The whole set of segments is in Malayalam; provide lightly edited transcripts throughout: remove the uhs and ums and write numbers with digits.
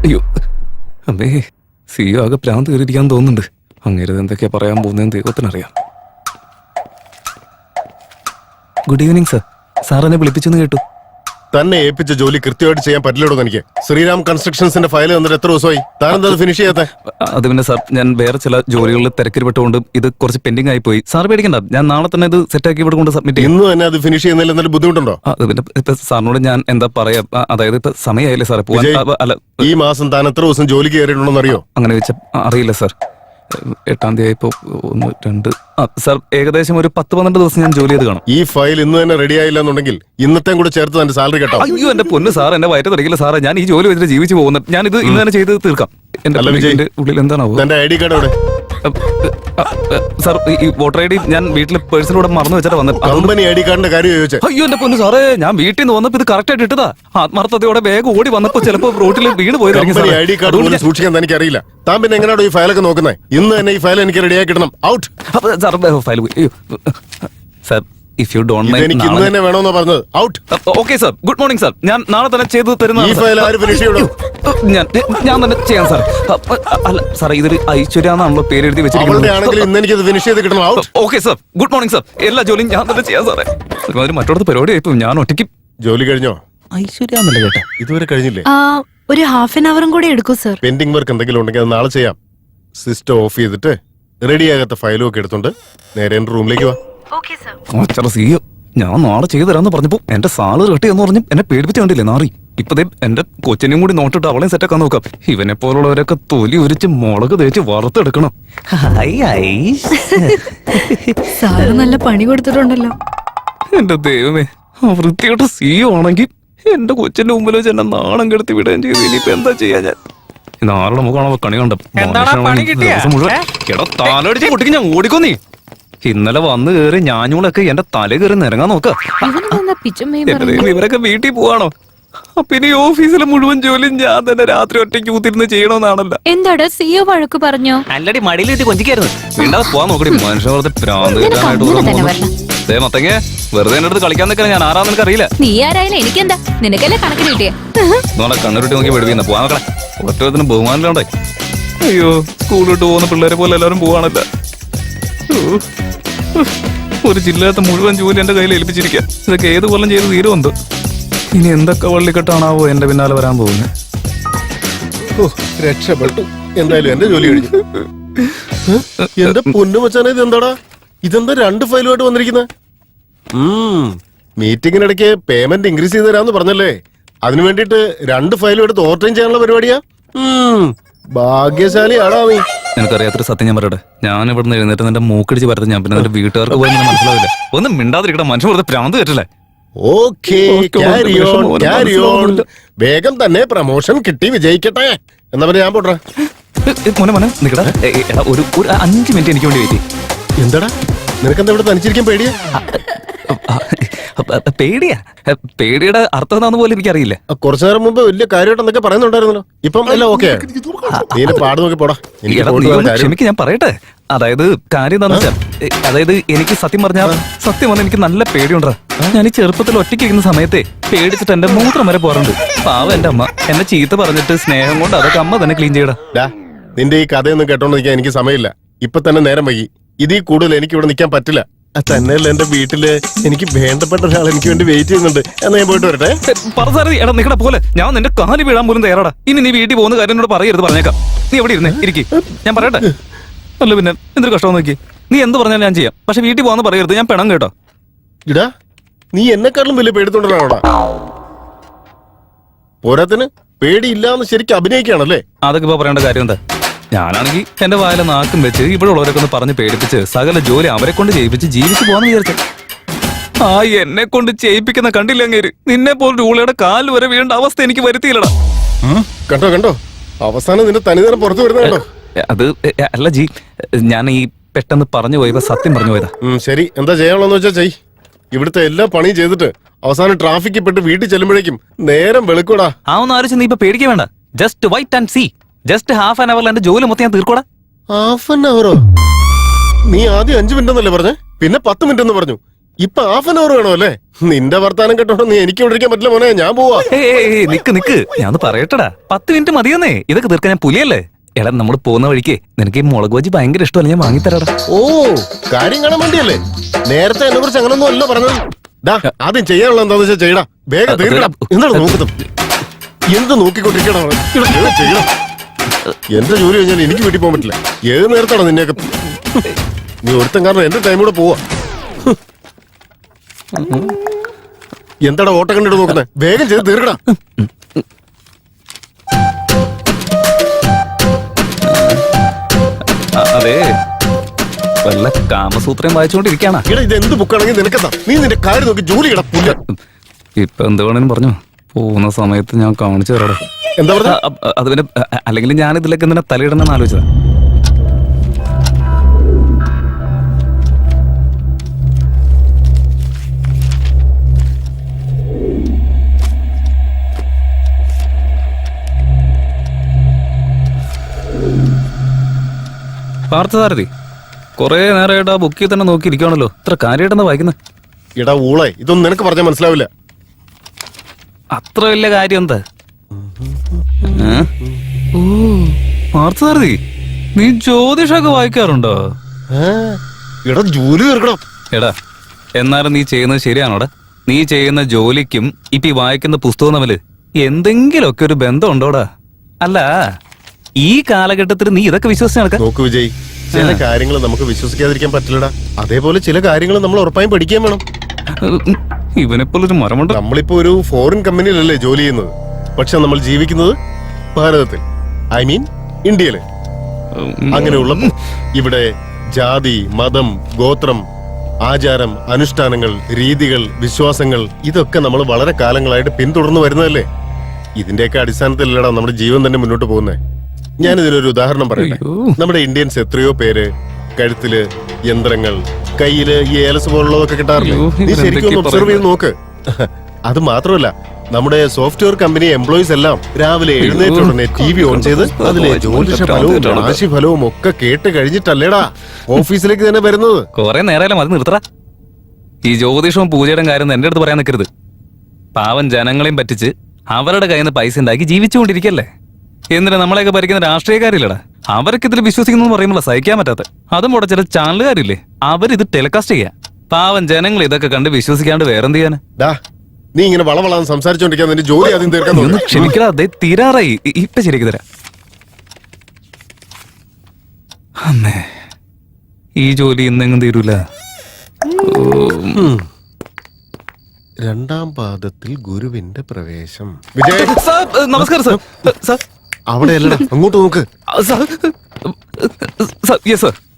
അയ്യോ അമ്മേ, സിയോ ആകെ പ്രാന്ത് കയറിയിരിക്കാൻ തോന്നുന്നുണ്ട്. അങ്ങേരത് എന്തൊക്കെയാ പറയാൻ പോകുന്നതെന്ന് ദൈവത്തിനറിയാം. Good evening sir. സാർ എന്നെ വിളിപ്പിച്ചെന്ന് കേട്ടു. തന്നെ ഏൽപ്പിച്ച ജോലി കൃത്യമായിട്ട് ചെയ്യാൻ പറ്റില്ലടോ എനിക്ക്. ശ്രീറാം കൺസ്ട്രക്ഷൻസിന്റെ ഫയൽ വന്നിട്ട് എത്ര ദിവസമായി? താനെന്താ ഫിനിഷ് ചെയ്യാത്ത? അത് പിന്നെ സാർ, ഞാൻ വേറെ ചില ജോലികളിൽ തിരക്കിൽപ്പെട്ടുകൊണ്ട് ഇത് കുറച്ച് പെൻഡിങ് ആയി പോയി. സാർ പേടിക്കണ്ട, ഞാൻ നാളെ തന്നെ ഇത് സെറ്റാക്കി ഇവിടെ കൊണ്ട് സബ്മിറ്റ് ചെയ്യും. ഇന്ന് തന്നെ അത് ഫിനിഷ് ചെയ്യുന്നതിൽ എന്തെങ്കിലും ബുദ്ധിമുട്ടുണ്ടോ? അത് പിന്നെ ഇപ്പൊ സാറിനോട് ഞാൻ എന്താ പറയാ, അതായത് ഇപ്പൊ സമയമായില്ലേ സാറേ പോവാൻ. അല്ല, ഈ മാസം താൻ എത്ര ദിവസം ജോലിക്ക് കയറിയിട്ടുണ്ടോ അറിയോ? അങ്ങനെ വെച്ചാൽ അറിയില്ല സാർ. 8-ാം തീയതി ആയപ്പോ 1, 2 സാർ ഏകദേശം ഒരു 10-12 ദിവസം ഞാൻ ജോലി ചെയ്ത് കാണും. ഈ ഫയൽ ഇന്ന് തന്നെ റെഡി ആയില്ല എന്നുണ്ടെങ്കിൽ ഇന്നത്തെയും കൂടെ ചേർത്ത് തന്റെ സാലറി കേട്ടോ. അയ്യോ എന്റെ പൊന്ന് സാർ, എന്നെ വയറ്റ് തെറിക്കില്ല സാറേ. ഞാൻ ഈ ജോലി വെച്ചിട്ട് ജീവിച്ചു പോകുന്നത്. ഞാൻ ഇത് ഇന്ന് തന്നെ ചെയ്ത് തീർക്കാം. എന്റെ ഉള്ളിൽ എന്താണോ എന്റെ ID കാർഡ് എവിടെ? സാർ, ഈ വോട്ടർ ID ഞാൻ വീട്ടിലെ പേഴ്സണോടെ മറന്നു വെച്ചിട്ട് വന്നത്. കമ്പനി ID കാർഡിന്റെ കാര്യം ചോദിച്ചേ? അയ്യോ എന്റെ പൊന്ന് സാറേ, ഞാൻ വീട്ടിൽ നിന്ന് വന്നപ്പോ ഇത് കറക്റ്റ് ആയിട്ട് ഇട്ടതാ. ആത്മാർത്ഥതയോടെ വേഗം ഓടി വന്നപ്പോ ചിലപ്പോ റോട്ടിൽ വീണ് പോയതായിരിക്കും. കമ്പനി ID കാർഡ് പോലും സൂക്ഷിക്കാൻ എനിക്ക് അറിയില്ല. താൻ പിന്നെ എങ്ങനെയാണോ ഈ ഫയലൊക്കെ നോക്കുന്നത്? ഇന്ന് തന്നെ ഈ ഫയൽ എനിക്ക് റെഡിയാക്കി കിട്ടണം. Out. Sir file sir, if you don't mind എനിക്ക് ഇന്ന് തന്നെ വേണമെന്നാ പറഞ്ഞത്. Out. Okay sir, good morning sir. ഞാൻ നാളെ തന്നെ ചെയ്ത് തരുന്ന. ഈ ഫയൽ ആര് ഫിനിഷ് ചെയ്യണം? ഞാൻ തന്നെ ചെയ്യാം സാർ. അല്ല സാർ, ഇതൊരു ഐശ്വര്യ എന്നാണല്ലോ പേര് എഴുതി വെച്ചിരിക്കുന്നത്. ഇന്ന് എനിക്ക് ഫിനിഷ് ചെയ്ത് കിട്ടണം. Out. Okay sir, good morning sir. എല്ലാ ജോലിയും ഞാൻ തന്നെ ചെയ്യാം സാറേ. ഒരുമാതിരി മറ്റോടത്ത് പരിപാടി ആയിപ്പോ ഞാൻ ഒറ്റയ്ക്ക്. ജോലി കഴിഞ്ഞോ? ഐശ്വര്യ എന്നല്ലേ കേട്ടെ? ഇതുവരെ കഴിഞ്ഞില്ലേ? ഒരു ഹാഫ് ആൻ അവറും കൂടെ എടുക്കൂ സർ. പെൻഡിംഗ് വർക്ക് എന്തെങ്കിലും ഉണ്ടെങ്കിൽ അത് നാളെ ചെയ്യാം. സിസ്റ്റം ഓഫ് ചെയ്തിട്ട് റെഡിയാകാത്ത ഫയലും ഒക്കെ എടുത്തോണ്ട് നേരെ എന്റെ റൂമിലേക്ക് വാ. സിയോ, ഞാൻ നാളെ ചെയ്തു തരാന്ന് പറഞ്ഞപ്പോ എന്റെ സാലറി കെട്ടി എന്ന് പറഞ്ഞു എന്നെ പേടിപ്പിച്ച് കണ്ടില്ലേ നാറി. ഇപ്പതേ എന്റെ കൊച്ചിനെയും കൂടി നോട്ടിട്ട് അവളെയും സെറ്റാക്കാൻ നോക്കാം. ഇവനെ പോലുള്ളവരൊക്കെ തൊലി ഉരിച്ച് മുളക് തേച്ച് വറുത്തെടുക്കണം. സാറ് നല്ല പണി കൊടുത്തിട്ടുണ്ടല്ലോ. എന്റെ ദൈവമേ, ആ വൃത്തിയോട്ട് സിയോ ആണെങ്കിൽ എന്റെ കൊച്ചിന്റെ മുമ്പിൽ വെച്ച് എന്നെ നാണം കെടുത്തി വിടുകയും ചെയ്തു. ഇനിയിപ്പോ എന്താ ചെയ്യാ ഞാൻ? നാളുടെ മുഖമാണോ കണി കണ്ട താലടിച്ച് പൊട്ടിക്ക് ഞാൻ ഓടിക്കോ. നീ ഇന്നലെ വന്നു കയറി ഞാഞ്ഞൂളൊക്കെ എന്റെ തല കയറി നിരങ്ങാൻ നോക്ക. ഇവരൊക്കെ വീട്ടിൽ പോവാണോ? പിന്നെ ഈ ഓഫീസിലെ മുഴുവൻ ജോലിയും ഞാൻ തന്നെ രാത്രി ഒറ്റയ്ക്ക് കൂത്തിരുന്ന് ചെയ്യണമെന്നാണല്ലോ. എന്താടാ സിയോ വഴക്ക് പറഞ്ഞോ? അല്ലടി മടിയിലിട്ട് കൊഞ്ചിക്കായിരുന്നു. വീണ്ടാതെ പോവാൻ നോക്കടി. മനുഷ്യ വെറുതെ പ്രാന്ത് മത്തങ്ങ വെറുതെ എന്റെ അടുത്ത് കളിക്കാൻ നിൽക്കാൻ ഞാൻ ആരാന്ന് നിനക്ക് അറിയില്ല. നീ ആരായാലും എനിക്കെന്താ? നിനക്കല്ലേ കണക്കിന് കിട്ടിയ കണ്ണുരുട്ടി നോക്കി വെടിവിന്ന പോവാൻ നോക്കണേ. ഒറ്റത്തിന് ബഹുമാനിലുണ്ടേ. അയ്യോ, സ്കൂളിട്ട് പോകുന്ന പിള്ളേരെ പോലെ എല്ലാവരും പോവാണല്ലോ. ഒരു ജില്ലാത്ത മുഴുവൻ ജോലി എന്റെ കയ്യിൽ ഏൽപ്പിച്ചിരിക്കുക. ഇതൊക്കെ ഏത് കൊല്ലം ചെയ്ത് തീരുമെന്തോ. ഇനി എന്തൊക്കെ വള്ളിക്കെട്ടാണാവോ എന്റെ പിന്നാലെ വരാൻ പോകുന്നത്. രക്ഷപ്പെട്ടു. എന്തായാലും എന്റെ ജോലി കഴിഞ്ഞു. എന്റെ പൊന്നു മച്ചാനെ, ഇത് എന്താടാ? ഇതെന്താ 2 ഫയലുമായിട്ട് വന്നിരിക്കുന്നത്? മീറ്റിംഗിനിടയ്ക്ക് പേയ്മെന്റ് ഇൻക്രീസ് ചെയ്ത് തരാന്ന് പറഞ്ഞല്ലേ? അതിനു വേണ്ടിട്ട് 2 ഫയലും എടുത്ത് ഓവർടൈം ചെയ്യാനുള്ള പരിപാടിയാ. ഭാഗ്യശാലിയാടാ നീ. എനിക്കറിയാത്തൊരു സത്യം ഞാൻ പറയട്ടെ. ഞാൻ ഇവിടുന്ന് എഴുന്നേറ്റ് നിന്റെ മൂക്കടിച്ച് പരത്ത് ഞാൻ പിന്നെ എന്റെ വീട്ടുകാർക്ക് പോയി മനസ്സിലാവില്ല. ഒന്നും മിണ്ടാതിരിക്കട്ടെ. മനുഷ്യൻ വെറുതെ പ്രാന്ത് കേട്ടില്ലേ? വേഗം തന്നെ പ്രമോഷൻ കിട്ടി വിജയിക്കട്ടെ. എന്നാ പിന്നെ ഞാൻ പോട്ടെ. മോനെ നിക്കടാ, ഒരു 5 മിനിറ്റ് എനിക്ക് വേണ്ടി വെയിറ്റ്. എന്താടാ നിനക്കെന്താ ഇവിടെ തനിച്ചിരിക്കാൻ പേടിയാ? പേടിയാ? പേടിയുടെ അർത്ഥം എന്താന്ന് പോലും എനിക്കറിയില്ല. കുറച്ചു നേരം മുമ്പ് വലിയ കാര്യമായിട്ട് എന്തൊക്കെ പറയുന്നുണ്ടായിരുന്നല്ലോ. ഇപ്പം എല്ലാം ഓക്കെ? നീ പാട് നോക്കി പോടാ. ക്ഷമിക്ക്, ഞാൻ പറയട്ടെ. അതായത് കാര്യം എന്താണെന്ന് വെച്ചാൽ, അതായത് എനിക്ക് സത്യം പറഞ്ഞാൽ എനിക്ക് നല്ല പേടിയുണ്ടാ. ഞാൻ ഈ ചെറുപ്പത്തിൽ ഒറ്റയ്ക്ക് ഇരിക്കുന്ന സമയത്തെ പേടിച്ചിട്ട് എന്റെ മൂത്രം വരെ പോറുണ്ട്. പാവം എന്റെ അമ്മ എന്നെ ചീത്ത പറഞ്ഞിട്ട് സ്നേഹം കൊണ്ട് അതൊക്കെ അമ്മ തന്നെ ക്ലീൻ ചെയ്യടാ. നിന്റെ ഈ കഥയൊന്നും കേട്ടോണ്ട് നിൽക്കാൻ എനിക്ക് സമയമില്ല. ഇപ്പൊ തന്നെ നേരം വൈകി. ഇതിൽ കൂടുതൽ എനിക്ക് ഇവിടെ നിൽക്കാൻ പറ്റില്ല. തന്നെയല്ല, എന്റെ വീട്ടില് എനിക്ക് വേണ്ടപ്പെട്ട ഒരാൾ എനിക്ക് വേണ്ടി വെയിറ്റ് ചെയ്യുന്നുണ്ട്. എന്നാ ഞാൻ പോയിട്ട് വരട്ടെ. എടാ നിക്കട പോലെ ഞാൻ നിന്റെ കാല് വീഴാൻ പോലും തയ്യാറാടാ. ഇനി നീ വീട്ടിൽ പോകുന്ന കാര്യം എന്നോട് പറയരുത്, പറഞ്ഞേക്കാം. നീ എവിടെ ഇരുന്നേ ഇരിക്കി, ഞാൻ പറയട്ടെ. അല്ല പിന്നെ എന്തൊരു കഷ്ടം നോക്കി. നീ എന്ത് പറഞ്ഞാലും ഞാൻ ചെയ്യാം. പക്ഷെ വീട്ടിൽ പോകാന്ന് പറയരുത്, ഞാൻ പെണം കേട്ടോ. ഇടാ, നീ എന്നെക്കാളും വലിയ പേടിത്തോണ്ടാണോടാ? പോരാത്തിന് പേടിയില്ലാന്ന് ശരിക്കും അഭിനയിക്കുകയാണല്ലേ? അതൊക്കെ ഇപ്പൊ പറയേണ്ട കാര്യം എന്താ? ഞാനാണെങ്കിൽ എന്റെ വായിലെ നാക്കും വെച്ച് ഇവിടെ ഉള്ളവരൊക്കെ ഒന്ന് പറഞ്ഞ് പേടിപ്പിച്ച് സകല ജോലി അവരെ കൊണ്ട് ചെയ്യിപ്പിച്ച് ജീവിച്ചു പോകാന്ന് വിചാരിച്ചു. ആ എന്നെ കൊണ്ട് ചെയ്യിപ്പിക്കുന്ന കണ്ടില്ല അങ്ങേര്. നിന്നെ പോലെ ഊളയുടെ കാല് വരെ വീണ്ട അവസ്ഥ എനിക്ക് വരുത്തിയില്ലടാ. കണ്ടോ അവസാനം നിന്റെ തനിതരം പുറത്തു വരുന്ന കേട്ടോ. അത് അല്ല ജി, ഞാൻ ഈ പെട്ടെന്ന് പറഞ്ഞു പോയപ്പോ സത്യം പറഞ്ഞു പോയതാ. ശരി, എന്താ ചെയ്യാനുള്ളതെന്ന് വെച്ചാ ചെയ്. ഇവിടുത്തെ എല്ലാ പണിയും ചെയ്തിട്ട് അവസാനം ട്രാഫിക്കിൽ പെട്ട് വീട്ടിൽ ചെല്ലുമ്പോഴേക്കും നേരം വെളുക്കൂടാ. ആ ഒന്ന് ആലോചിച്ച് നീ ഇപ്പൊ പേടിക്കാൻ വേണ്ട. Just wait and see. Just half an അവറിൽ എന്റെ ജോലി മൊത്തം ഞാൻ തീർക്കോടാ. Half an അവറോ? നീ ആദ്യം 5 മിനിറ്റ് എന്നല്ലേ പറഞ്ഞേ? പിന്നെ 10 മിനിറ്റ് എന്ന് പറഞ്ഞു. ഇപ്പൊ ഹാഫ് ആൻ അവർ വേണോ അല്ലേ? നിന്റെ വർത്താനം കേട്ടോണ്ട് നീ എനിക്ക് കൊണ്ടിരിക്കാൻ പറ്റില്ല മോനെ, ഞാൻ പോവാ. നിക്ക് ഞാൻ ഒന്ന് പറയട്ടടാ. 10 മിനിറ്റ് മതിയെന്നേ, ഇതൊക്കെ തീർക്കാൻ ഞാൻ പുലിയല്ലേ. എടാ നമ്മൾ പോകുന്ന വഴിക്ക് നിനക്ക് ഈ മുളക് ബജി ഭയങ്കര ഇഷ്ടമല്ല, ഞാൻ വാങ്ങിത്തരാടാ. ഓ, കാര്യം കാണാൻ വേണ്ടിയല്ലേ? നേരത്തെ എന്നെ കുറിച്ച് അങ്ങനൊന്നും അല്ല പറഞ്ഞത്. ഡാ, ആദ്യം ചെയ്യാനുള്ള എന്താന്ന് വെച്ചാൽ ചെയ്യടാ, വേഗം തീർക്കണം. എന്താണ് നോക്കുന്നത്? എന്ത് നോക്കിക്കൊണ്ടിരിക്കണം? ചെയ്യണം. എന്റെ ജോലി കഴിഞ്ഞാൽ എനിക്ക് വീട്ടിൽ പോകാൻ പറ്റില്ല. ഏത് നേരത്താണോ നിന്നെയൊക്കെ? നീ ഒരുത്തൻ കാരണം എന്റെ ടൈം കൂടെ പോവാ. എന്താടാ ഓട്ടം കണ്ടിട്ട് നോക്കുന്നത്? വേഗം ചെയ്ത് തീർക്കടാ. അതെ, വല്ല കാമസൂത്രം വായിച്ചുകൊണ്ടിരിക്കാണ്. ഇവിടെ ഇത് എന്ത് ബുക്കാണെങ്കിൽ നിനക്കെന്താ? നീ നിന്റെ കാര്യം നോക്കി ജോലി കിടപ്പില്ല. ഇപ്പൊ എന്ത് വേണേലും പറഞ്ഞു, പോകുന്ന സമയത്ത് ഞാൻ കാണിച്ചു തരാടാ. എന്താ പറഞ്ഞ? അത് പിന്നെ അല്ലെങ്കിൽ ഞാൻ ഇതിലേക്ക് എന്തിനാ തലയിടണമെന്ന് ആലോചിച്ചതാ. പാർത്ഥസാരഥി, കൊറേ നേരമായിട്ട് ആ ബുക്കിൽ തന്നെ നോക്കിയിരിക്കുകയാണല്ലോ. ഇത്ര കാര്യമായിട്ടെന്താ വായിക്കുന്നത്? എടാ ഊളെ, ഇതൊന്നും നിനക്ക് പറഞ്ഞാൽ മനസ്സിലാവില്ല. അത്ര വലിയ കാര്യം എന്താ? ഓ, പാർത്ഥസാരഥി, നീ ജ്യോതിഷമൊക്കെ വായിക്കാറുണ്ടോ? എടാ ജോലി തീർക്കണം. എടാ, എന്നാലും നീ ചെയ്യുന്നത് ശരിയാണോടാ? നീ ചെയ്യുന്ന ജോലിക്കും ഇപ്പൊ ഈ വായിക്കുന്ന പുസ്തകം തമ്മില് എന്തെങ്കിലുമൊക്കെ ഒരു ബന്ധം ഉണ്ടോടാ? അല്ല, ഈ കാലഘട്ടത്തിൽ നീ ഇതൊക്കെ വിശ്വസിച്ച് നടക്ക? നോക്കൂ വിജയ്, ചില കാര്യങ്ങൾ നമുക്ക് വിശ്വസിക്കാതിരിക്കാൻ പറ്റില്ലടാ. അതേപോലെ ചില കാര്യങ്ങൾ നമ്മൾ ഉറപ്പായും പഠിക്കാൻ വേണം. ഇവനെപ്പോലൊരു മരമുണ്ട്. നമ്മളിപ്പോ ഒരു ഫോറിൻ കമ്പനിയിലല്ലേ ജോലി ചെയ്യുന്നത്, പക്ഷെ നമ്മൾ ജീവിക്കുന്നത് ഭാരതത്തിൽ, ഐ മീൻ ഇന്ത്യയില്. അങ്ങനെയുള്ള ഇവിടെ ജാതി, മതം, ഗോത്രം, ആചാരം, അനുഷ്ഠാനങ്ങൾ, രീതികൾ, വിശ്വാസങ്ങൾ ഇതൊക്കെ നമ്മൾ വളരെ കാലങ്ങളായിട്ട് പിന്തുടർന്നു വരുന്നതല്ലേ. ഇതിന്റെയൊക്കെ അടിസ്ഥാനത്തിലല്ലടാ നമ്മുടെ ജീവൻ തന്നെ മുന്നോട്ട് പോകുന്നത്. ഞാനിതിനൊരു ഉദാഹരണം പറയട്ടെ. നമ്മുടെ ഇന്ത്യൻസ് എത്രയോ പേര് കഴുത്തില് യന്ത്രങ്ങൾ, കയ്യില് ഈ ഏലസ് പോലുള്ളതൊക്കെ കിട്ടാറില്ലേ? നീ ശരിക്കും ഒന്ന് ഒബ്സർവ് ചെയ്ത് നോക്ക്. അത് മാത്രമല്ല, നമ്മുടെ സോഫ്റ്റ്വെയർ കമ്പനി എംപ്ലോയീസ് എല്ലാം രാവിലെ എഴുന്നേറ്റ ഉടനെ TV ഓൺ ചെയ്ത് അതിലെ ജ്യോതിഷ ഫലവും രാശി ഫലവും ഒക്കെ കേട്ട് കഴിഞ്ഞിട്ടല്ലേടാ ഓഫീസിലേക്ക് തന്നെ വരുന്നത്. കൊറേ നേരം അത് നിർത്തറ. ഈ ജ്യോതിഷവും പൂജയുടെ കാര്യം എന്റെ അടുത്ത് പറയാൻ നിൽക്കരുത്. പാവം ജനങ്ങളെയും പറ്റിച്ച് അവരുടെ കയ്യിൽ നിന്ന് പൈസ ഉണ്ടാക്കി ജീവിച്ചുകൊണ്ടിരിക്കല്ലേ. എന്തിനാ നമ്മളെയൊക്കെ ഭരിക്കുന്ന രാഷ്ട്രീയക്കാരില്ലടാ, അവർക്ക് ഇതിൽ വിശ്വസിക്കുന്നു പറയുമ്പോൾ സഹിക്കാൻ പറ്റാത്ത. അതും കൂടെ ചില ചാനലുകാരില്ലേ, അവരിത് ടെലികാസ്റ്റ് ചെയ്യാ. പാവം ജനങ്ങൾ ഇതൊക്കെ കണ്ട് വിശ്വസിക്കാണ്ട് വേറെന്ത് ചെയ്യാന്? നീ ഇങ്ങനെ വളവളാന്ന് സംസാരിച്ചോണ്ടിരിക്കാൻ നിന്റെ ജോലി ആദ്യം തീർക്കാൻ ഒന്ന് ക്ഷമിക്കടാ, അതേ തീരാറായി. ഇപ്പൊ ശരിയാക്കി തരാം. അമ്മേ, ഈ ജോലി ഇന്നെങ്ങും തീരൂല. രണ്ടാം പാദത്തിൽ ഗുരുവിന്റെ പ്രവേശം. വിജയ്, നമസ്കാരം സാർ. സാർ അവിടെ അല്ലടാ, അങ്ങോട്ട് നോക്ക്.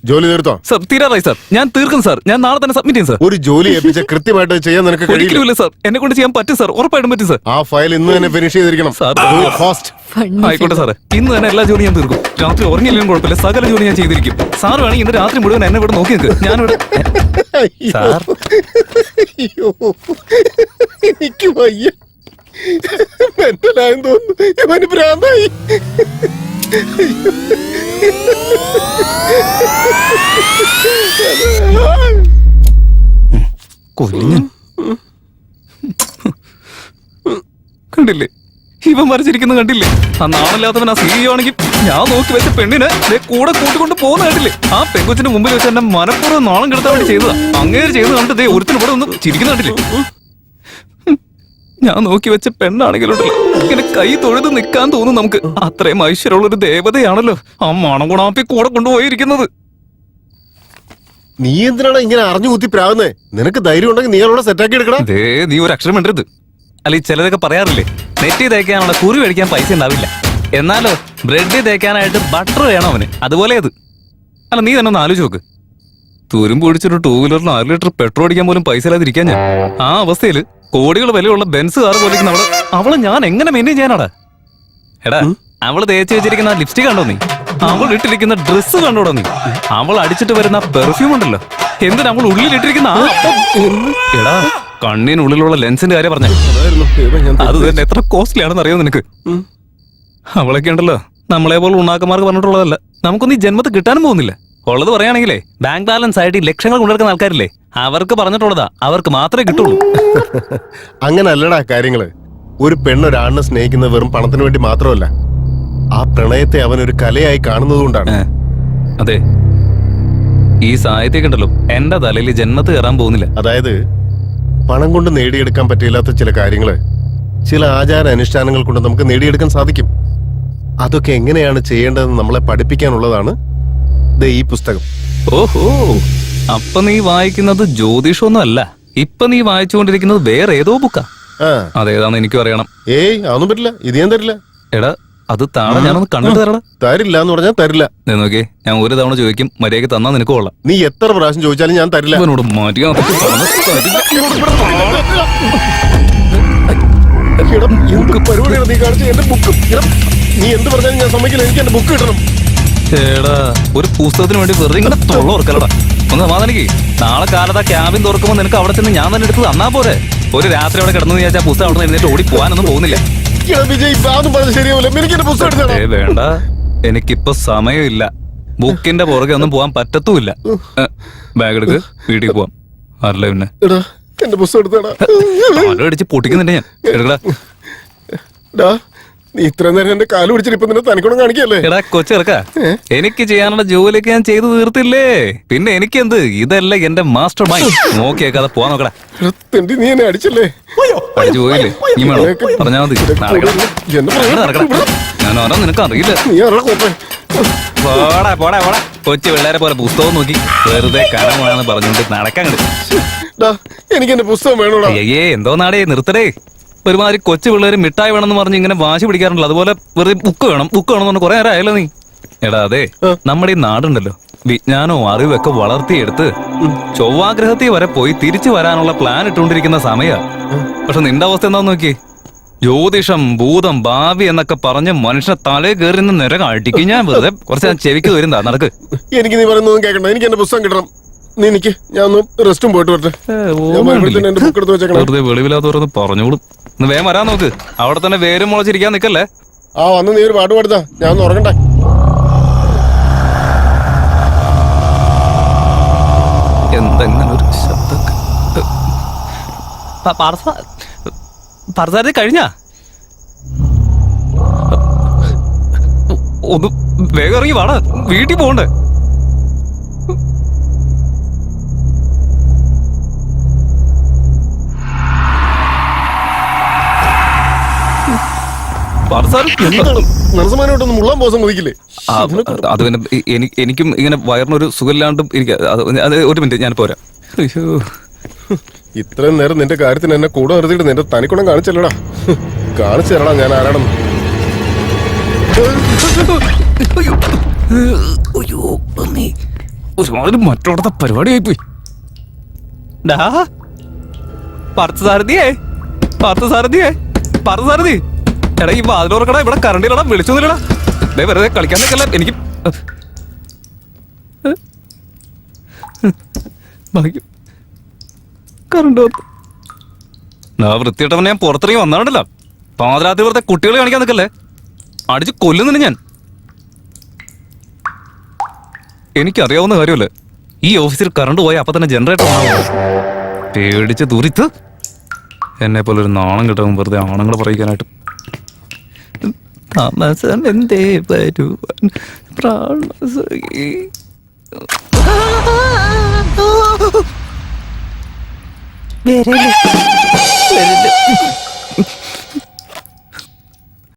ജോലി തീർത്തോ? സാർ തീരാറായി സാർ. ഞാൻ തീർക്കും സാർ. ഞാൻ നാളെ തന്നെ സബ്മിറ്റ് ചെയ്യും സാർ. ഒരു ജോലി ഏൽപ്പിച്ച കൃത്യമായിട്ട് ചെയ്യാൻ നിനക്ക് കഴിയില്ല സാർ. എന്നെ കൊണ്ട് ചെയ്യാൻ പറ്റും സാർ, ഉറപ്പായിട്ടും പറ്റും സാർ. ആ ഫയൽ ഇന്ന് തന്നെ ഫിനിഷ് ചെയ്തിരിക്കണം. ആയിക്കോട്ടെ സാറേ, ഇന്ന് തന്നെ എല്ലാ ജോലിയും ഞാൻ തീർക്കും. രാത്രി ഉറങ്ങിയില്ലെങ്കിലും കുഴപ്പമില്ല, സകല ജോലി ഞാൻ ചെയ്തിരിക്കും. സാർ വേണമെങ്കിൽ ഇന്ന് രാത്രി മുഴുവൻ എന്നെ ഇവിടെ നോക്കി നിൽക്ക്. ഞാനിവിടെ സാർ. എനിക്ക് വയ്യ, മെന്റലായെന്ന് തോന്നുന്നു. ഇവന് ഭ്രാന്തായി. കണ്ടില്ലേ, ഇവൻ വരച്ചിരിക്കുന്ന കണ്ടില്ലേ? ആ നാണല്ലാത്തവൻ ആ CEO ആണെങ്കിൽ ഞാൻ നോക്കി വെച്ച പെണ്ണിനെ കൂടെ കൂട്ടിക്കൊണ്ട് പോകുന്ന കണ്ടില്ലേ? ആ പെങ്കൊച്ചിന്റെ മുമ്പിൽ വെച്ച് എന്നെ മനപ്പൂർവ്വം നാണം കെടുത്താൻ വേണ്ടി ചെയ്തതാ. അങ്ങേര് ചെയ്ത് കണ്ടിട്ട് ഒരുത്തിന് ഇവിടെ ഒന്ന് ചിരിക്കുന്ന കണ്ടില്ലേ? ഞാൻ നോക്കി വെച്ച പെണ്ണാണെങ്കിലുണ്ടല്ലോ, ഇങ്ങനെ കൈ തൊഴുത് നിൽക്കാൻ തോന്നും നമുക്ക്. അത്രയും ഐശ്വര്യമുള്ളൊരു ദേവതയാണല്ലോ ആ മണഗുണാപ്പി കൂടെ കൊണ്ടുപോയിരിക്കുന്നത്. നീ എന്തിനാണ് ഇങ്ങനെ അറിഞ്ഞു കുത്തി പ്രാവുന്നേ? നിനക്ക് ധൈര്യം ഉണ്ടെങ്കിൽ നീ അവളോട് സെറ്റാക്കി എടുക്കണം. നീ ഒരു അക്ഷരം വേണ്ടത്. അല്ല, ഈ ചിലരൊക്കെ പറയാറില്ലേ, നെറ്റി തേക്കാനുള്ള കുറി മേടിക്കാൻ പൈസ ഉണ്ടാവില്ല, എന്നാലോ ബ്രെഡ് തേക്കാനായിട്ട് ബട്ടർ വേണം അവന്. അതുപോലെ അത്. അല്ല, നീ തന്നെ ഒന്ന് ആലോചിച്ച് നോക്ക്. തുരുമ്പ് പിടിച്ചൊരു 2 വീലറിന് 6 ലിറ്റർ പെട്രോൾ അടിക്കാൻ പോലും പൈസ ഇല്ലാതിരിക്കാൻ ഞാൻ. ആ അവസ്ഥയിൽ കോടികൾ വിലയുള്ള ബെൻസ് കാർ പോലിരിക്കുന്ന അവളെ ഞാൻ എങ്ങനെ മെയിൻറ്റെയിൻ ചെയ്യാനാടാ? എടാ, അവള് തേച്ച് വെച്ചിരിക്കുന്ന ലിപ്സ്റ്റിക് കണ്ടോ നീ? അവൾ ഇട്ടിരിക്കുന്ന ഡ്രസ്സ് കണ്ടോടോ നീ? അവൾ അടിച്ചിട്ട് വരുന്ന പെർഫ്യൂം ഉണ്ടല്ലോ, എന്തിനാ അവൾ ഉള്ളിലിട്ടിരിക്കുന്ന എടാ, കണ്ണിനുള്ളിലുള്ള ലെൻസിന്റെ കാര്യം പറഞ്ഞ അത് തന്നെ എത്ര കോസ്റ്റ്ലി ആണെന്ന് അറിയാമോ നിനക്ക്? അവളൊക്കെ ഉണ്ടല്ലോ, നമ്മളെ പോലെ ഉണ്ണാക്കന്മാർക്ക് പറഞ്ഞിട്ടുള്ളതല്ല. നമുക്കൊന്നും ഈ ജന്മത്ത് കിട്ടാനും പോകുന്നില്ല. ഉള്ളത് പറയുകയാണെങ്കിലേ, ബാങ്ക് ബാലൻസ് ആയിട്ട് ലക്ഷങ്ങൾ കൊണ്ടെടുക്കുന്ന ആൾക്കാരില്ലേ, അവർക്ക് പറഞ്ഞിട്ടുള്ളതാ, അവർക്ക് മാത്രമേ കിട്ടുള്ളൂ. അങ്ങനെ അല്ലടാ കാര്യങ്ങള്. ഒരു പെണ്ണൊരാണിനെ സ്നേഹിക്കുന്നത് വെറും പണത്തിന് വേണ്ടി മാത്രമല്ല, ആ പ്രണയത്തെ അവൻ ഒരു കലയായി കാണുന്നതുകൊണ്ടാണ്. അതെ, ഈ സാഹിത്യമൊക്കെ ഉണ്ടല്ലോ എന്റെ തലയിൽ ജന്മത്ത് കയറാൻ പോകുന്നില്ല. അതായത് പണം കൊണ്ട് നേടിയെടുക്കാൻ പറ്റില്ലാത്ത ചില കാര്യങ്ങള് ചില ആചാര അനുഷ്ഠാനങ്ങൾ കൊണ്ട് നമുക്ക് നേടിയെടുക്കാൻ സാധിക്കും. അതൊക്കെ എങ്ങനെയാണ് ചെയ്യേണ്ടതെന്ന് നമ്മളെ പഠിപ്പിക്കാനുള്ളതാണ് ദേ ഈ പുസ്തകം. ഓഹോ, അപ്പൊ നീ വായിക്കുന്നത് ജ്യോതിഷമൊന്നും അല്ല, ഇപ്പൊ നീ വായിച്ചുകൊണ്ടിരിക്കുന്നത് വേറെ ഏതോ ബുക്കാ. ആ അതേതാന്ന് എനിക്കും അറിയണം. ഏയ് അതൊന്നും പറ്റില്ല, ഇത് ഞാൻ തരില്ല. എടാ അത് താഴെ ഞാനൊന്ന് കണ്ടിട്ട് തരടാ. തരില്ല എന്ന് പറഞ്ഞാൽ തരില്ല. നീ നോക്കിയേ, ഞാൻ ഒരു തവണ ചോദിക്കും, മര്യാദയ്ക്ക് തന്നാ നിനക്ക് കൊള്ളാം. നീ എത്ര പ്രാവശ്യം ചോദിച്ചാലും ഞാൻ തരില്ല. ഇവനോട് മര്യാദ എടാ, എന്ത് പരിപാടിയാണ് നീ കാണിച്ച? എന്റെ ബുക്ക് നീ എന്ത് പറഞ്ഞാലും ഞാൻ സമ്മതിക്കില്ല. എനിക്ക് എന്റെ ബുക്ക് കിട്ടണം. ചേടാ, ഒരു പുസ്തകത്തിന് വേണ്ടി വെറുതെ ഇങ്ങനെ തൊള്ള ഓർക്കലടാ. ഒന്ന് സമാധാനിക്ക്. നാളെ കാലത്ത് ആ ക്യാബിൻ തുറക്കുമ്പോ നിനക്ക് അവിടെ ചെന്ന് ഞാൻ തന്നെ എടുത്ത് തന്നാ പോരെ. ഒരു രാത്രി അവിടെ കിടന്നു വിചാരിച്ചാൽ പുസ്തകം അവിടെ നിന്ന് എഴുന്നേറ്റ് ഓടി പോകാനൊന്നും പോകുന്നില്ല. എടാ വിജയ്, ഇതൊന്നും പറഞ്ഞ് ശരിയാവില്ല. എനിക്ക് എന്റെ പുസ്തകം എടുത്തണം. വേണ്ട, എനിക്കിപ്പോ സമയമില്ല. ബുക്കിന്റെ പുറകെ ഒന്നും പോവാൻ പറ്റത്തുമില്ല. ബാഗ് എടുക്ക്, വീട്ടിൽ പോവാം. ആരല്ലേ പിന്നെ എടാ എന്റെ പുസ്തകം എടുത്തടാ. അടിച്ച് പൊട്ടിക്കുന്നുണ്ട് ഞാൻ. എടുക്കടാ. എടാ നീ ഇത്ര നേരം എന്റെ കാല് പിടിച്ചിട്ട് ഇപ്പൊ നിന്നെ തനിക്കൊന്നും കാണിക്കല്ലേ? എടാ കൊച്ചിറക്ക, എനിക്ക് ചെയ്യാനുള്ള ജോലിയൊക്കെ ഞാൻ ചെയ്തു തീർത്തില്ലേ. പിന്നെ എനിക്കെന്ത്? ഇതല്ല എന്റെ മാസ്റ്റർ മൈൻഡ്. നോക്കിയേക്കാതെ പോവാൻ നോക്കടാ. എടാ, തെണ്ടി നീ എന്നെ അടിച്ചല്ലേ? അടിച്ചു പോയില്ലേ? നീ വേണോ പറഞ്ഞാ മതി. നടക്കടാ. ഞാൻ ഓരോ നിനക്ക് അറിയില്ല. നീ ആരാ കോപ്പേ? പോടാ പോടാ പോടാ. കൊച്ചു പിള്ളേരെ പോലെ പുസ്തകം നോക്കി വെറുതെ കടമാണെന്ന് പറഞ്ഞുകൊണ്ട് നടക്കാൻ എടാ, എനിക്ക് എന്റെ പുസ്തകം വേണോടാ. അയ്യേ, എന്തോ നാടേ, നിർത്തടേ. ഒരുമാതിരി കൊച്ചു പിള്ളേര് മിഠായി വേണമെന്ന് പറഞ്ഞ് ഇങ്ങനെ വാശി പിടിക്കാറുണ്ടല്ലോ. അതുപോലെ വെറുതെ ബുക്ക് വേണം ബുക്ക് വേണം എന്ന് പറഞ്ഞ് കുറെ നേരം ആയല്ലോ നീ. എടാ അതെ, നമ്മുടെ ഈ നാടുണ്ടല്ലോ വിജ്ഞാനവും അറിവൊക്കെ വളർത്തിയെടുത്ത് ചൊവ്വാഗ്രഹത്തിൽ വരെ പോയി തിരിച്ചു വരാനുള്ള പ്ലാൻ ഇട്ടുകൊണ്ടിരിക്കുന്ന സമയ. പക്ഷെ നിന്റെ അവസ്ഥ എന്താന്ന് നോക്കി. ജ്യോതിഷം, ഭൂതം, ഭാവി എന്നൊക്കെ പറഞ്ഞ് മനുഷ്യനെ തലേ കയറി നിന്ന് നിര അടിക്കും ഞാൻ. വെറുതെ കുറച്ച് ചെവിക്ക് വരുന്നതാ. നടക്ക്. എനിക്ക് നീ പറയുന്നൊന്നും കേൾക്കണ്ട. എനിക്ക് എന്റെ പുസ്തകം കിട്ടണം. നീ എനിക്ക് ഞാൻ ഒന്ന് റെസ്റ്റും പോയിട്ട് വരട്ടെ. എന്റെ ബുക്ക് എടുത്ത് വെച്ചേക്കണം. വെറുതെ വെളിവില്ലാത്തവരൊന്ന് പറഞ്ഞോളും. ഒന്ന് വേഗം വരാൻ നോക്ക്. അവിടെ തന്നെ വേരും മുളച്ചിരിക്കാൻ നിക്കല്ലേ. ആ വന്ന് നീ ഒരു പാട്ട് പാടുത്താ, ഞാൻ ഒന്ന് ഉറങ്ങട്ടെ. എന്തെങ്ങനെ ഒരു ശബ്ദം പറസാരതി കഴിഞ്ഞ ഒന്ന് വേഗം ഇറങ്ങി വാടാ, വീട്ടിൽ പോണ്ടേ. മനസ്സമാനോട്ടൊന്നും മുള്ളാൻ പോകാൻ സമ്മതിക്കില്ലേ? അത് പിന്നെ എനിക്കും ഇങ്ങനെ വയറിനൊരു സുഖമില്ലാണ്ടും അത് ഒരു മിനിറ്റ് ഞാൻ പോരാ. അയ്യോ, ഇത്രയും നേരം നിന്റെ കാര്യത്തിന് എന്നെ കൂടെ നിർത്തിയിട്ട് നിന്റെ തനിക്കുണം കാണിച്ചല്ലടാ. കാണിച്ചു തരടാ ഞാൻ ആരാണെന്ന്. ഒരുമാതിരി മറ്റോടത്തെ പരിപാടിയായി പോയി. പാർത്ഥസാരഥിയേ, പാർത്ഥസാരഥിയേ, പാർത്ഥസാരഥി. എടാ ഈ വാതിലോർക്കടാ, ഇവിടെ കറണ്ടില്ലടാ, വിളിച്ചൊന്നുമില്ലടാ. ദേ വെറുതെ കളിക്കാൻ നിൽക്കല്ല. എനിക്ക് ഭാഗ്യം കറണ്ട് വൃത്തിയിട്ടവനെ ഞാൻ പുറത്തിറങ്ങി വന്നാണ്ടല്ലോ. പാതിരാത്രി വെറുതെ കുട്ടികളെ കാണിക്കാൻ നിൽക്കല്ലേ. അടിച്ച് കൊല്ലുന്നുണ്ട് ഞാൻ. എനിക്കറിയാവുന്ന കാര്യമല്ലേ, ഈ ഓഫീസിൽ കറണ്ട് പോയ അപ്പൊ തന്നെ ജനറേറ്റർ പേടിച്ച് തുറിത്ത് എന്നെ പോലെ ഒരു നാണം കിട്ടും വെറുതെ ആണുങ്ങളെ പറയിക്കാനായിട്ട്. താമസം എന്തേ വരുവാൻ പ്രാണസഖി. വരല്ലേ